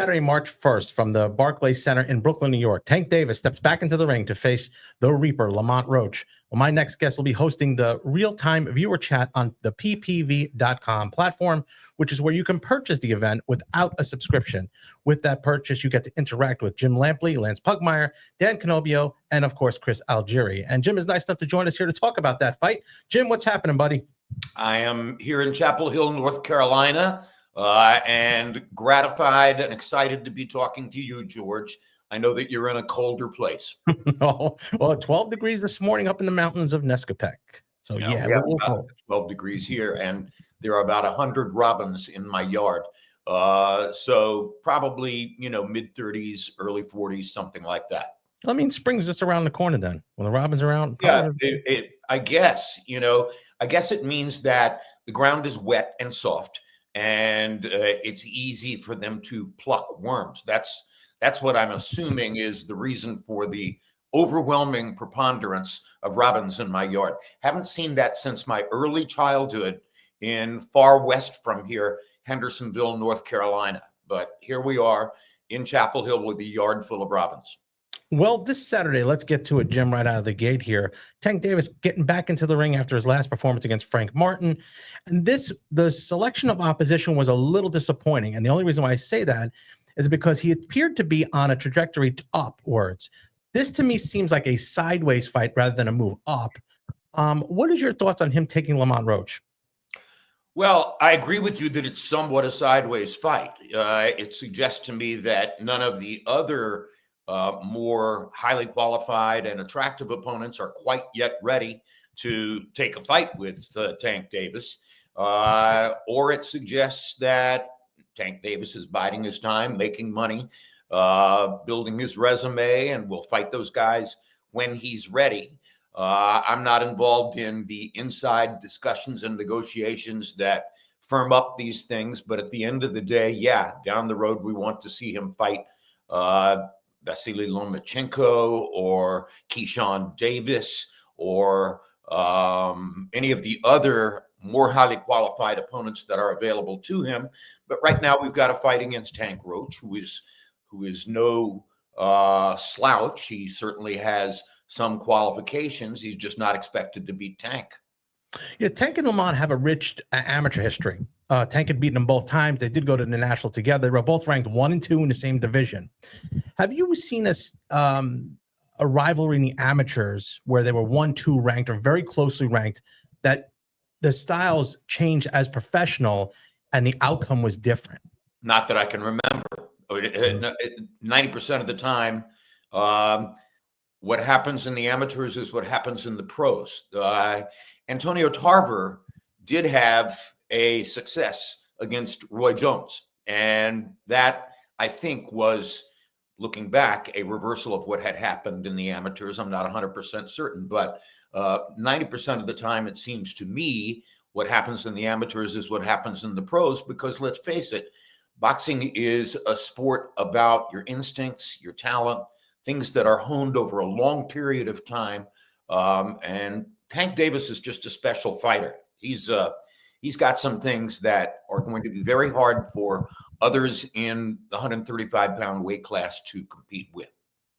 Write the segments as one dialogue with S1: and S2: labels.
S1: Saturday, March 1st, from the Barclays Center in Brooklyn, New York, Tank Davis steps back into the ring to face the Reaper, Lamont Roach. Well, my next guest will be hosting the real-time viewer chat on the ppv.com platform, which is where you can purchase the event without a subscription. With that purchase, you get to interact with Jim Lampley, Lance Pugmire, Dan Canobio, and, of course, Chris Algieri. And Jim is nice enough to join us here to talk about that fight. Jim, what's happening, buddy?
S2: I am here in Chapel Hill, North Carolina, and gratified and excited to be talking to you, George. I know that you're in a colder place.
S1: No, well, 12 degrees this morning up in the mountains of Nescapec. So yeah,
S2: we have about 12 degrees here, and there are about 100 robins in my yard. So probably, mid 30s, early 40s, something like that.
S1: I mean, spring's just around the corner then. When the robins are around.
S2: Yeah, I guess, I guess it means that the ground is wet and soft, and it's easy for them to pluck worms. That's what I'm assuming is the reason for the overwhelming preponderance of robins in my yard. Haven't seen that since my early childhood in far west from here, Hendersonville, North Carolina. But here we are in Chapel Hill with a yard full of robins.
S1: Well, this Saturday, let's get to it, Jim, right out of the gate here. Tank Davis getting back into the ring after his last performance against Frank Martin. And the selection of opposition was a little disappointing. And the only reason why I say that is because he appeared to be on a trajectory upwards. This, to me, seems like a sideways fight rather than a move up. What is your thoughts on him taking Lamont Roach?
S2: Well, I agree with you that it's somewhat a sideways fight. It suggests to me that none of the other more highly qualified and attractive opponents are quite yet ready to take a fight with Tank Davis. Or it suggests that Tank Davis is biding his time, making money, building his resume, and will fight those guys when he's ready. I'm not involved in the inside discussions and negotiations that firm up these things, but at the end of the day, yeah, down the road, we want to see him fight Vasily Lomachenko or Keyshawn Davis or any of the other more highly qualified opponents that are available to him. But right now we've got a fight against Tank Roach, who is no slouch. He certainly has some qualifications. He's just not expected to beat Tank.
S1: Yeah, Tank and Lamont have a rich amateur history. Tank had beaten them both times. They did go to the National together. They were both ranked 1 and 2 in the same division. Have you seen a rivalry in the amateurs where they were 1-2 ranked or very closely ranked, that the styles changed as professional and the outcome was different?
S2: Not that I can remember. 90% of the time, what happens in the amateurs is what happens in the pros. Antonio Tarver did have a success against Roy Jones, and that, I think, was, looking back, a reversal of what had happened in the amateurs. I'm not 100% certain, but 90% of the time, it seems to me, what happens in the amateurs is what happens in the pros, because let's face it, boxing is a sport about your instincts, your talent, things that are honed over a long period of time. And Tank Davis is just a special fighter. He's got some things that are going to be very hard for others in the 135-pound weight class to compete with.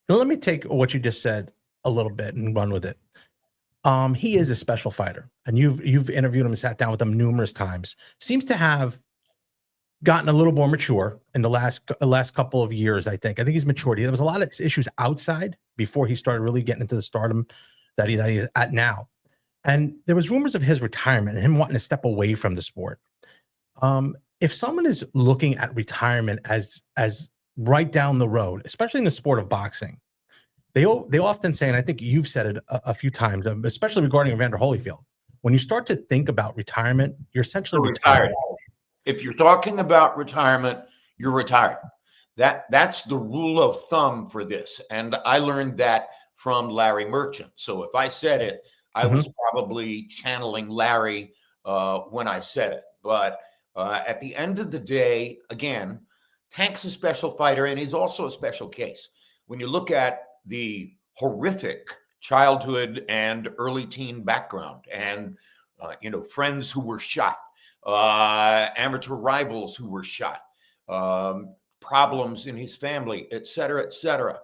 S1: Now, let me take what you just said a little bit and run with it. He is a special fighter, and you've interviewed him and sat down with him numerous times. Seems to have gotten a little more mature in the last couple of years. I think he's matured. There was a lot of issues outside before he started really getting into the stardom that he's at now. And there was rumors of his retirement and him wanting to step away from the sport. If someone is looking at retirement as right down the road, especially in the sport of boxing, they often say, and I think you've said it a few times, especially regarding Evander Holyfield, when you start to think about retirement, you're essentially retired.
S2: If you're talking about retirement, you're retired. That's the rule of thumb for this. And I learned that from Larry Merchant. So if I said it, I was probably channeling Larry when I said it. But at the end of the day, again, Tank's a special fighter, and he's also a special case. When you look at the horrific childhood and early teen background and, friends who were shot, amateur rivals who were shot, problems in his family, et cetera, et cetera.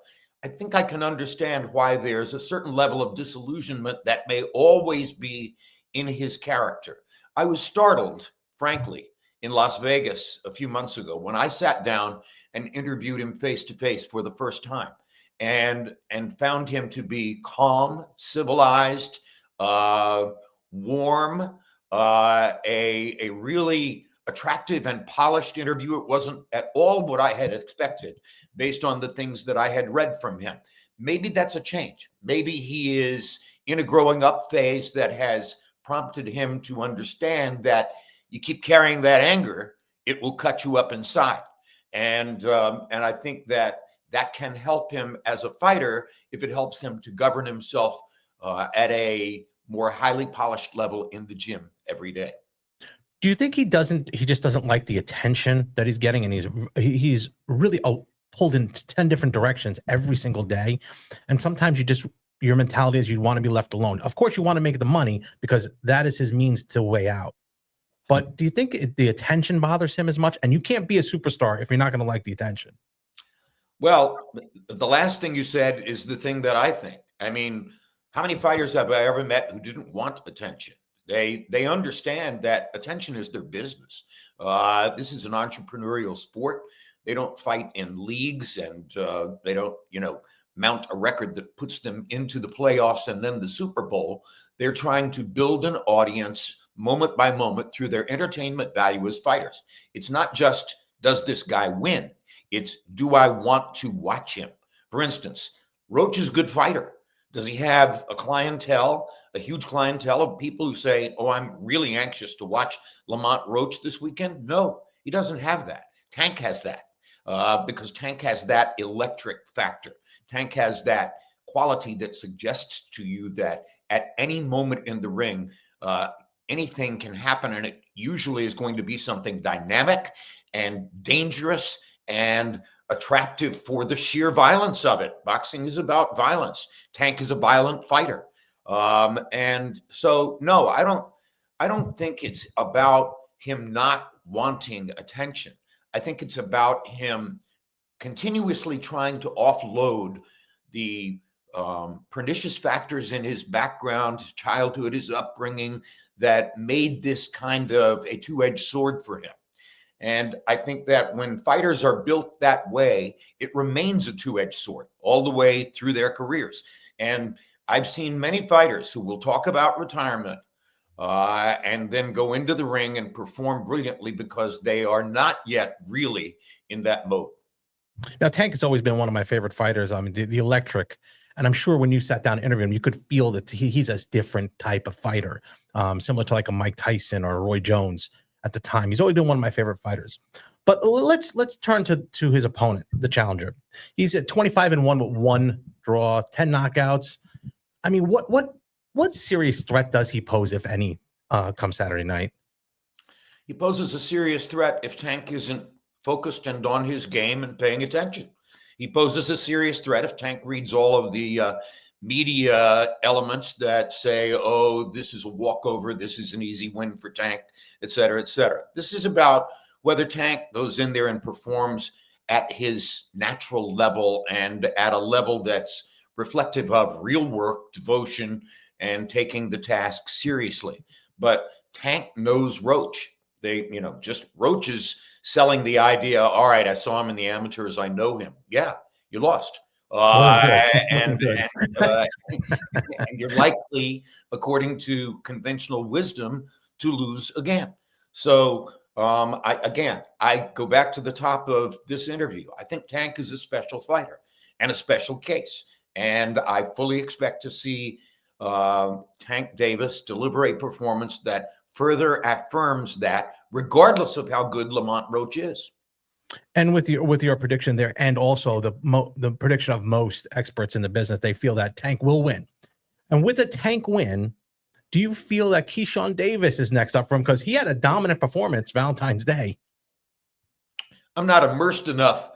S2: I think I can understand why there's a certain level of disillusionment that may always be in his character. I was startled, frankly, in Las Vegas a few months ago when I sat down and interviewed him face to face for the first time, and found him to be calm, civilized, warm, a really attractive and polished interview. It wasn't at all what I had expected based on the things that I had read from him. Maybe that's a change. Maybe he is in a growing up phase that has prompted him to understand that you keep carrying that anger, it will cut you up inside. And I think that can help him as a fighter if it helps him to govern himself at a more highly polished level in the gym every day.
S1: Do you think he just doesn't like the attention that he's getting, and he's really pulled in 10 different directions every single day, and sometimes your mentality is you want to be left alone. Of course, you want to make the money because that is his means to way out. But do you think the attention bothers him as much? And you can't be a superstar if you're not going to like the attention.
S2: Well, the last thing you said is the thing that I think. I mean, how many fighters have I ever met who didn't want attention? They understand that attention is their business. This is an entrepreneurial sport. They don't fight in leagues, and they don't, mount a record that puts them into the playoffs and then the Super Bowl. They're trying to build an audience moment by moment through their entertainment value as fighters. It's not just, does this guy win? It's, do I want to watch him? For instance, Roach is a good fighter. Does he have a huge clientele of people who say, oh, I'm really anxious to watch Lamont Roach this weekend? No, he doesn't have that. Tank has that because Tank has that electric factor. Tank has that quality that suggests to you that at any moment in the ring, anything can happen, and it usually is going to be something dynamic and dangerous and attractive for the sheer violence of it. Boxing is about violence. Tank is a violent fighter. And so, no, I don't think it's about him not wanting attention. I think it's about him continuously trying to offload the pernicious factors in his background, his childhood, his upbringing that made this kind of a two-edged sword for him. And I think that when fighters are built that way, it remains a two-edged sword all the way through their careers. And I've seen many fighters who will talk about retirement and then go into the ring and perform brilliantly because they are not yet really in that mode.
S1: Now, Tank has always been one of my favorite fighters. I mean, the electric, and I'm sure when you sat down to interview him, you could feel that he's a different type of fighter, similar to like a Mike Tyson or a Roy Jones at the time. He's always been one of my favorite fighters. But let's turn to his opponent, the challenger. He's at 25-1 with 1 draw, 10 knockouts. I mean, what serious threat does he pose, if any, come Saturday night?
S2: He poses a serious threat if Tank isn't focused and on his game and paying attention. He poses a serious threat if Tank reads all of the media elements that say, oh, this is a walkover, this is an easy win for Tank, et cetera, et cetera. This is about whether Tank goes in there and performs at his natural level and at a level that's reflective of real work, devotion, and taking the task seriously. But Tank knows Roach. Roach is selling the idea, all right, I saw him in the amateurs, I know him. Yeah, you lost. And you're likely, according to conventional wisdom, to lose again. So I go back to the top of this interview. I think Tank is a special fighter and a special case. And I fully expect to see Tank Davis deliver a performance that further affirms that, regardless of how good Lamont Roach is.
S1: And with your prediction there, and also the prediction of most experts in the business, they feel that Tank will win. And with a Tank win, do you feel that Keyshawn Davis is next up for him? Because he had a dominant performance Valentine's Day.
S2: I'm not immersed enough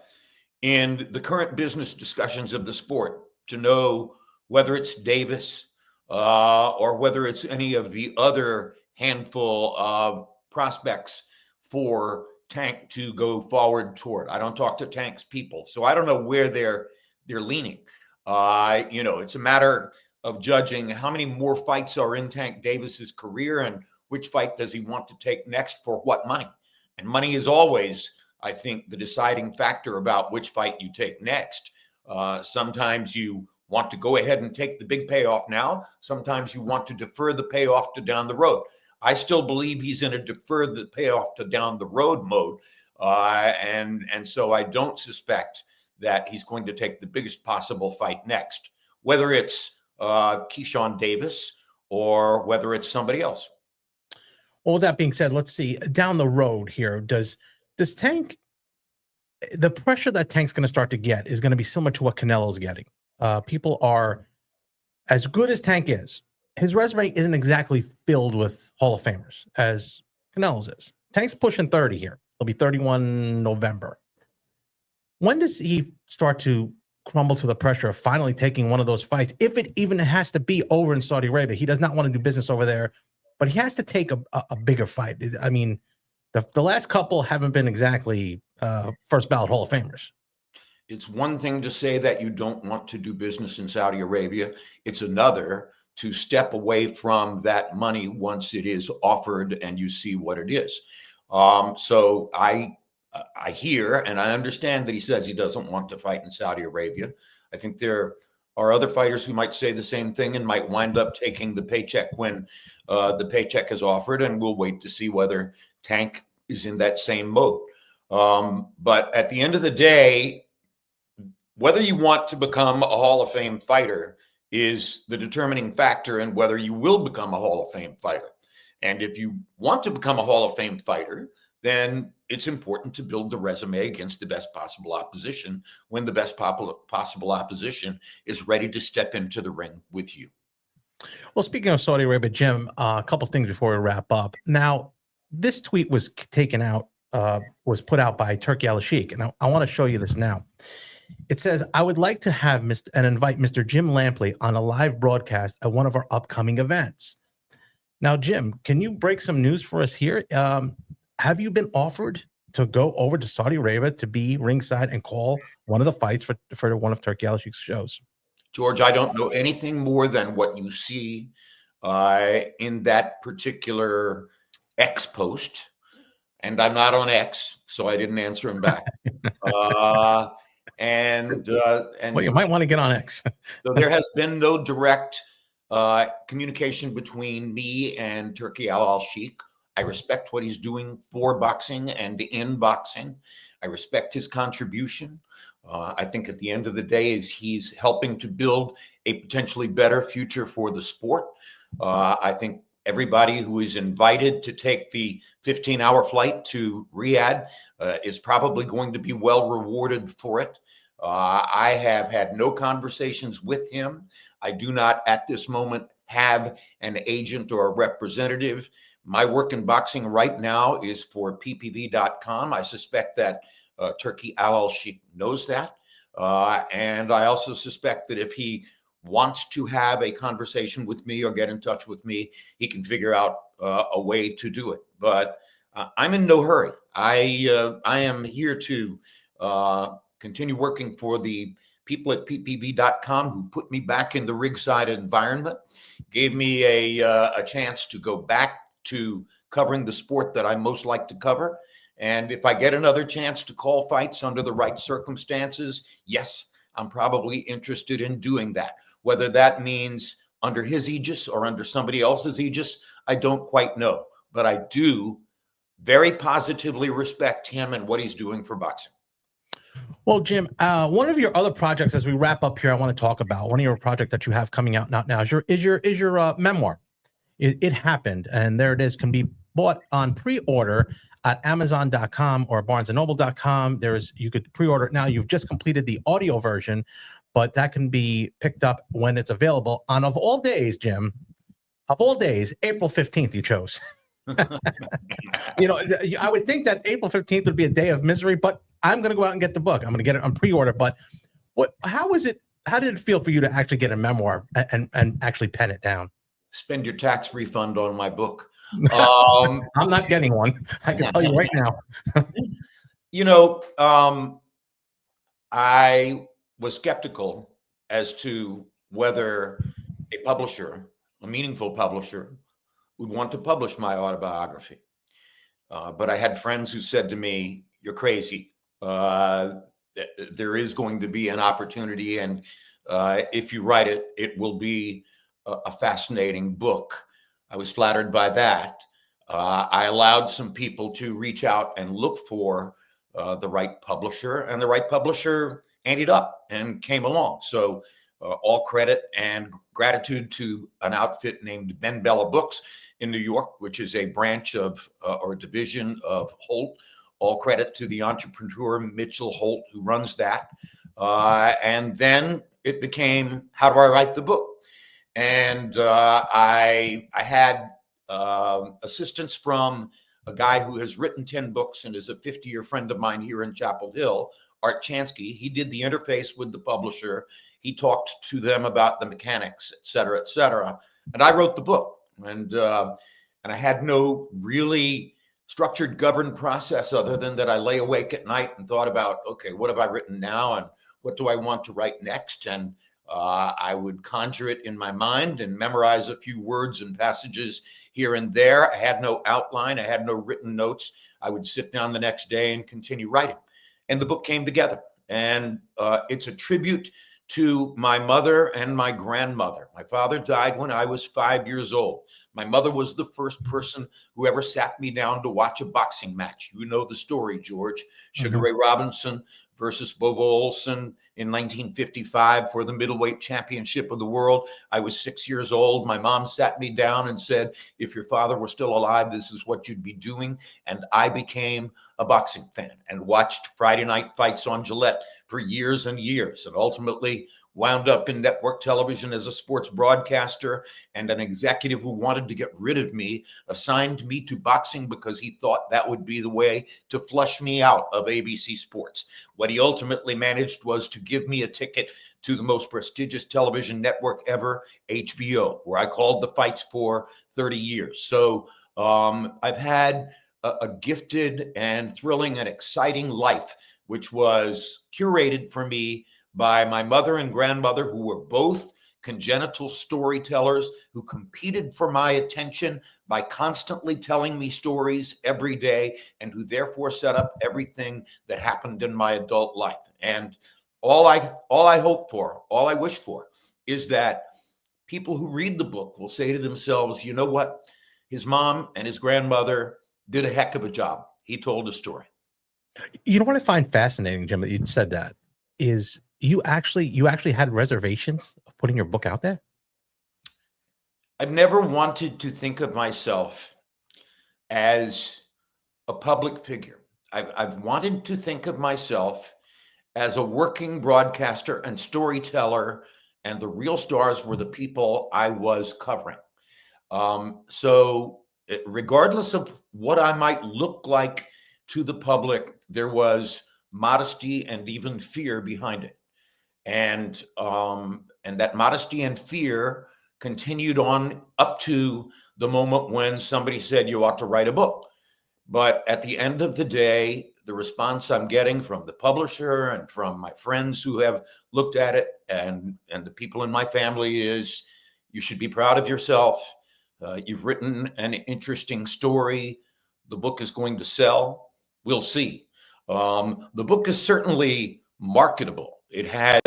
S2: in the current business discussions of the sport to know whether it's Davis or whether it's any of the other handful of prospects for Tank to go forward toward. I don't talk to Tank's people, so I don't know where they're leaning. It's a matter of judging how many more fights are in Tank Davis's career and which fight does he want to take next for what money. And money is always, I think, the deciding factor about which fight you take next. Sometimes you want to go ahead and take the big payoff now. Sometimes you want to defer the payoff to down the road. I still believe he's in a defer the payoff to down the road mode. And so I don't suspect that he's going to take the biggest possible fight next, whether it's Keyshawn Davis or whether it's somebody else.
S1: Well, with that being said, let's see down the road here. Does Tank, the pressure that Tank's going to start to get is going to be similar to what Canelo's getting. People are, as good as Tank is, his resume isn't exactly filled with Hall of Famers as Canelo's is. Tank's pushing 30 here. He'll be 31 November. When does he start to crumble to the pressure of finally taking one of those fights? If it even has to be over in Saudi Arabia, he does not want to do business over there, but he has to take a bigger fight. I mean, the last couple haven't been exactly first ballot Hall of Famers.
S2: It's one thing to say that you don't want to do business in Saudi Arabia. It's another to step away from that money once it is offered and you see what it is. So I hear and I understand that he says he doesn't want to fight in Saudi Arabia. I think there are other fighters who might say the same thing and might wind up taking the paycheck when the paycheck is offered, and we'll wait to see whether Tank is in that same mode. But at the end of the day, whether you want to become a Hall of Fame fighter is the determining factor in whether you will become a Hall of Fame fighter. And if you want to become a Hall of Fame fighter, then it's important to build the resume against the best possible opposition when the best possible opposition is ready to step into the ring with you.
S1: Well, speaking of Saudi Arabia, Jim, a couple of things before we wrap up. Now, this tweet was taken out, was put out by Turki Al-Sheikh, and I want to show you this now. It says, I would like to have invite Mr. Jim Lampley on a live broadcast at one of our upcoming events. Now, Jim, can you break some news for us here? Have you been offered to go over to Saudi Arabia to be ringside and call one of the fights for one of Turki Al-Sheikh's shows?
S2: George, I don't know anything more than what you see in that particular X post. And I'm not on X, so I didn't answer him back.
S1: Well, you might want to get on X.
S2: So there has been no direct communication between me and Turki Al-Sheikh. I respect what he's doing for boxing and in boxing. I respect his contribution. I think at the end of the day, he's helping to build a potentially better future for the sport. I think everybody who is invited to take the 15-hour flight to Riyadh is probably going to be well rewarded for it. I have had no conversations with him. I do not at this moment have an agent or a representative. My work in boxing right now is for ppv.com. I suspect that Turki Al-Sheikh knows that. And I also suspect that if he wants to have a conversation with me or get in touch with me, he can figure out a way to do it. But I'm in no hurry. I am here to continue working for the people at ppv.com who put me back in the ringside environment, gave me a chance to go back to covering the sport that I most like to cover. And if I get another chance to call fights under the right circumstances, yes, I'm probably interested in doing that. Whether that means under his aegis or under somebody else's aegis, I don't quite know. But I do very positively respect him and what he's doing for boxing.
S1: Well, Jim, one of your other projects, as we wrap up here, I want to talk about one of your projects that you have coming out now is your memoir. It happened, and there it is. Can be bought on pre-order at Amazon.com or BarnesandNoble.com. You could pre-order it now. You've just completed the audio version, but that can be picked up when it's available on, of all days, Jim, of all days, April 15th. You chose. I would think that April 15th would be a day of misery, but I'm going to go out and get the book. I'm going to get it on pre-order. But how did it feel for you to actually get a memoir and actually pen it down?
S2: Spend your tax refund on my book.
S1: I'm not getting one. I can tell you right now.
S2: You know, I was skeptical as to whether a publisher, a meaningful publisher, would want to publish my autobiography. But I had friends who said to me, "You're crazy. There is going to be an opportunity, and if you write it, it will be a fascinating book." I was flattered by that. I allowed some people to reach out and look for the right publisher, and the right publisher ended up and came along. So all credit and gratitude to an outfit named Ben Bella Books in New York, which is a branch of or division of Holt. All credit to the entrepreneur Mitchell Holt, who runs that. And then it became, how do I write the book? And I had assistance from a guy who has written 10 books and is a 50-year friend of mine here in Chapel Hill, Art Chansky. He did the interface with the publisher. He talked to them about the mechanics, et cetera, and I wrote the book. And I had no really structured, governed process other than that I lay awake at night and thought about, okay, what have I written now, and what do I want to write next? And I would conjure it in my mind and memorize a few words and passages here and there. I had no outline. I had no written notes. I would sit down the next day and continue writing. And the book came together. And it's a tribute to my mother and my grandmother. My father died when I was 5 years old. My mother was the first person who ever sat me down to watch a boxing match. You know the story, George. Sugar Ray Robinson versus Bobo Olson in 1955 for the middleweight championship of the world. I was 6 years old. My mom sat me down and said, if your father were still alive, this is what you'd be doing. And I became a boxing fan and watched Friday night fights on Gillette for years and years, and ultimately wound up in network television as a sports broadcaster. And an executive who wanted to get rid of me assigned me to boxing because he thought that would be the way to flush me out of ABC Sports. What he ultimately managed was to give me a ticket to the most prestigious television network ever, HBO, where I called the fights for 30 years. So I've had a gifted and thrilling and exciting life, which was curated for me by my mother and grandmother, who were both congenital storytellers who competed for my attention by constantly telling me stories every day, and who therefore set up everything that happened in my adult life. And all I hope for, all I wish for, is that people who read the book will say to themselves, you know what? His mom and his grandmother did a heck of a job. He told a story.
S1: You know what I find fascinating, Jim, that you said that is you actually had reservations of putting your book out there?
S2: I've never wanted to think of myself as a public figure. I've wanted to think of myself as a working broadcaster and storyteller, and the real stars were the people I was covering. So regardless of what I might look like to the public, there was modesty and even fear behind it. And that modesty and fear continued on up to the moment when somebody said you ought to write a book. But at the end of the day, the response I'm getting from the publisher and from my friends who have looked at it, and the people in my family, is you should be proud of yourself. You've written an interesting story. The book is going to sell. We'll see. The book is certainly marketable. It has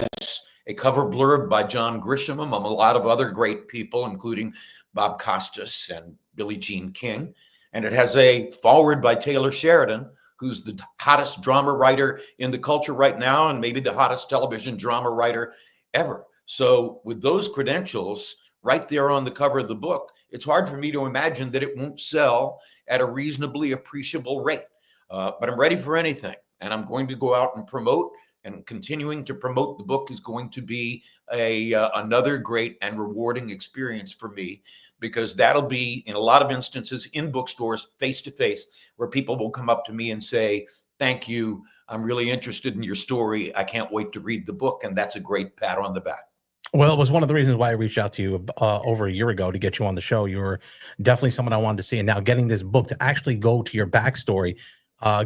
S2: a cover blurb by John Grisham, among a lot of other great people, including Bob Costas and Billie Jean King. And it has a foreword by Taylor Sheridan, who's the hottest drama writer in the culture right now, and maybe the hottest television drama writer ever. So with those credentials right there on the cover of the book, it's hard for me to imagine that it won't sell at a reasonably appreciable rate. But I'm ready for anything, and I'm going to go out and promote, and continuing to promote the book is going to be another great and rewarding experience for me, because that'll be, in a lot of instances, in bookstores, face to face, where people will come up to me and say, thank you, I'm really interested in your story, I can't wait to read the book. And that's a great pat on the back.
S1: Well, it was one of the reasons why I reached out to you over a year ago to get you on the show. You were definitely someone I wanted to see. And now getting this book to actually go to your backstory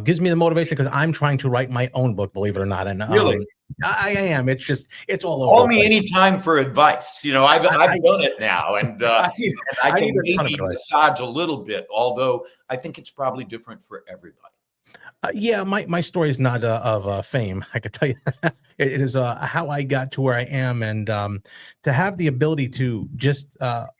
S1: gives me the motivation because I'm trying to write my own book, believe it or not. And
S2: Really?
S1: I am. It's all over
S2: Call
S1: the
S2: me
S1: place.
S2: anytime for advice. I've done it now, and
S1: I
S2: I
S1: need
S2: can
S1: a ton of
S2: maybe
S1: advice.
S2: massage a little bit, although I think it's probably different for everybody.
S1: Yeah, my story is not of fame. I could tell you it is how I got to where I am, and to have the ability to just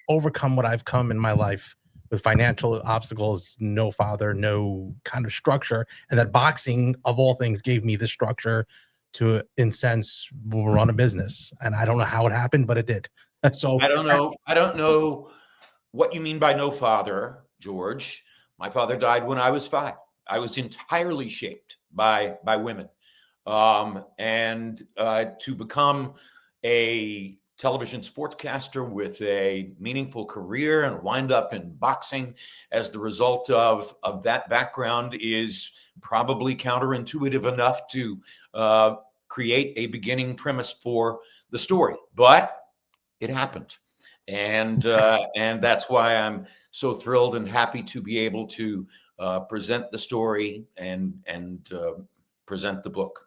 S1: overcome what I've come in my life with financial obstacles, no father, no kind of structure, and that boxing of all things gave me the structure to, in sense, run a business. And I don't know how it happened, but it did. So
S2: I don't know. I don't know what you mean by no father, George. My father died when I was 5. I was entirely shaped by women, and to become a television sportscaster with a meaningful career and wind up in boxing as the result of that background is probably counterintuitive enough to create a beginning premise for the story, but it happened. And that's why I'm so thrilled and happy to be able to present the story and present the book.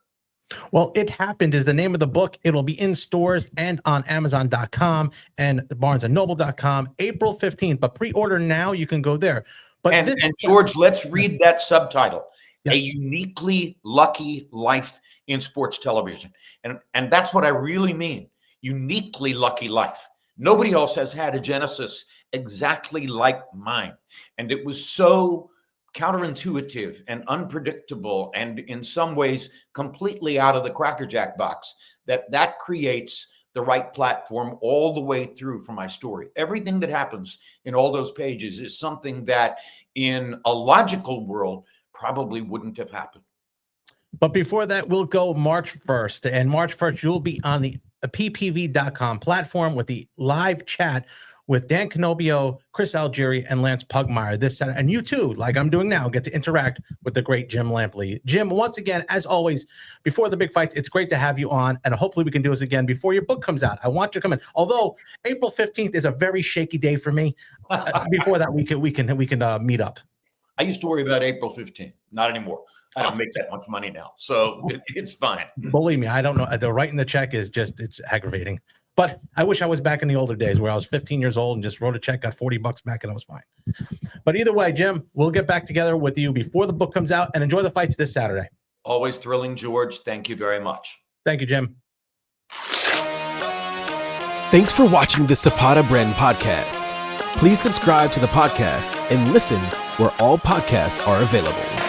S1: Well, It Happened is the name of the book. It'll be in stores and on Amazon.com and BarnesandNoble.com April 15th. But pre-order now, you can go there. But
S2: And George, let's read that subtitle.
S1: Yes.
S2: A uniquely lucky life in sports television. And that's what I really mean. Uniquely lucky life. Nobody else has had a genesis exactly like mine. And it was so counterintuitive and unpredictable and in some ways completely out of the Cracker Jack box that creates the right platform all the way through for my story. Everything that happens in all those pages is something that in a logical world probably wouldn't have happened.
S1: But before that, we'll go March 1st. And March 1st, you'll be on the ppv.com platform with the live chat with Dan Canobio, Chris Algieri, and Lance Pugmire this Saturday. And you too, like I'm doing now, get to interact with the great Jim Lampley. Jim, once again, as always, before the big fights, it's great to have you on. And hopefully we can do this again before your book comes out. I want you to come in. Although April 15th is a very shaky day for me. Before that, we can meet up.
S2: I used to worry about April 15th. Not anymore. I don't make that much money now, so it's fine.
S1: Believe me, I don't know. The writing the check is it's aggravating. But I wish I was back in the older days where I was 15 years old and just wrote a check, got $40 back, and I was fine. But either way, Jim, we'll get back together with you before the book comes out, and enjoy the fights this Saturday.
S2: Always thrilling, George. Thank you very much.
S1: Thank you, Jim.
S3: Thanks for watching the Zapata Brand podcast. Please subscribe to the podcast and listen where all podcasts are available.